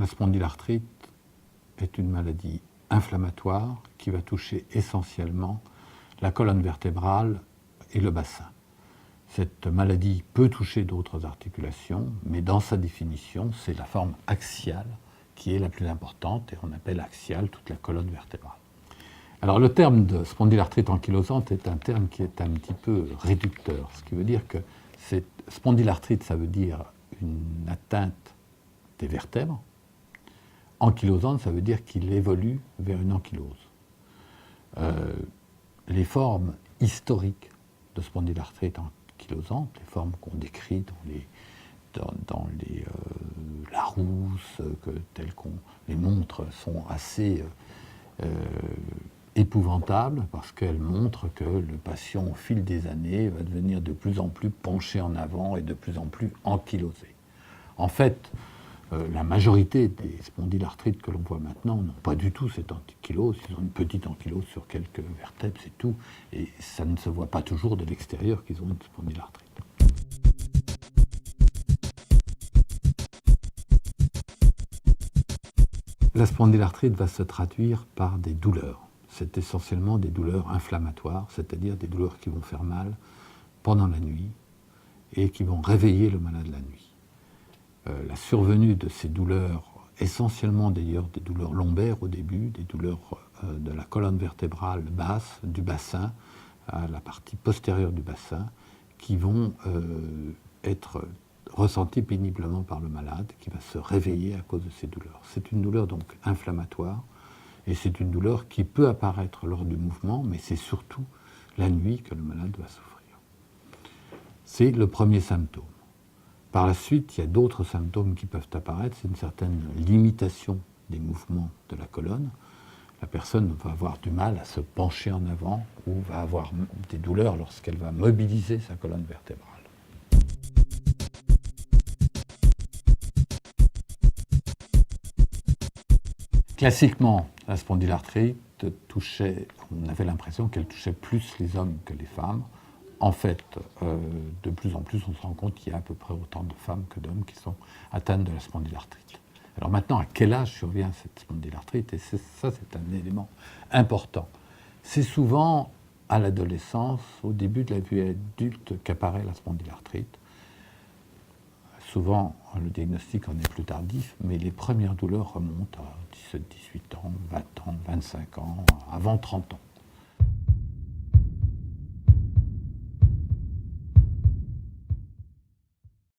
la spondylarthrite est une maladie inflammatoire qui va toucher essentiellement la colonne vertébrale et le bassin. Cette maladie peut toucher d'autres articulations, mais dans sa définition, c'est la forme axiale qui est la plus importante, et on appelle axiale toute la colonne vertébrale. Alors le terme de spondylarthrite ankylosante est un terme qui est un petit peu réducteur, ce qui veut dire que spondylarthrite, ça veut dire une atteinte des vertèbres. Ankylosante, ça veut dire qu'il évolue vers une ankylose. Les formes historiques de spondylarthrite ankylosante, les formes qu'on décrit dans les Larousse, telles qu'on les montre, sont assez épouvantables parce qu'elles montrent que le patient, au fil des années, va devenir de plus en plus penché en avant et de plus en plus ankylosé. En fait, la majorité des spondylarthrites que l'on voit maintenant n'ont pas du tout cette ankylose. Ils ont une petite ankylose sur quelques vertèbres, c'est tout. Et ça ne se voit pas toujours de l'extérieur qu'ils ont une spondylarthrite. La spondylarthrite va se traduire par des douleurs. C'est essentiellement des douleurs inflammatoires, c'est-à-dire des douleurs qui vont faire mal pendant la nuit et qui vont réveiller le malade la nuit. La survenue de ces douleurs, essentiellement d'ailleurs des douleurs lombaires au début, des douleurs de la colonne vertébrale basse, du bassin, à la partie postérieure du bassin, qui vont être ressenties péniblement par le malade, qui va se réveiller à cause de ces douleurs. C'est une douleur donc inflammatoire, et c'est une douleur qui peut apparaître lors du mouvement, mais c'est surtout la nuit que le malade va souffrir. C'est le premier symptôme. Par la suite, il y a d'autres symptômes qui peuvent apparaître. C'est une certaine limitation des mouvements de la colonne. La personne va avoir du mal à se pencher en avant ou va avoir des douleurs lorsqu'elle va mobiliser sa colonne vertébrale. Classiquement, la spondylarthrite touchait, on avait l'impression qu'elle touchait plus les hommes que les femmes. En fait, de plus en plus, on se rend compte qu'il y a à peu près autant de femmes que d'hommes qui sont atteintes de la spondylarthrite. Alors maintenant, à quel âge survient cette spondylarthrite? Et ça, c'est un élément important. C'est souvent à l'adolescence, au début de la vie adulte, qu'apparaît la spondylarthrite. Souvent, le diagnostic en est plus tardif, mais les premières douleurs remontent à 17, 18 ans, 20 ans, 25 ans, avant 30 ans.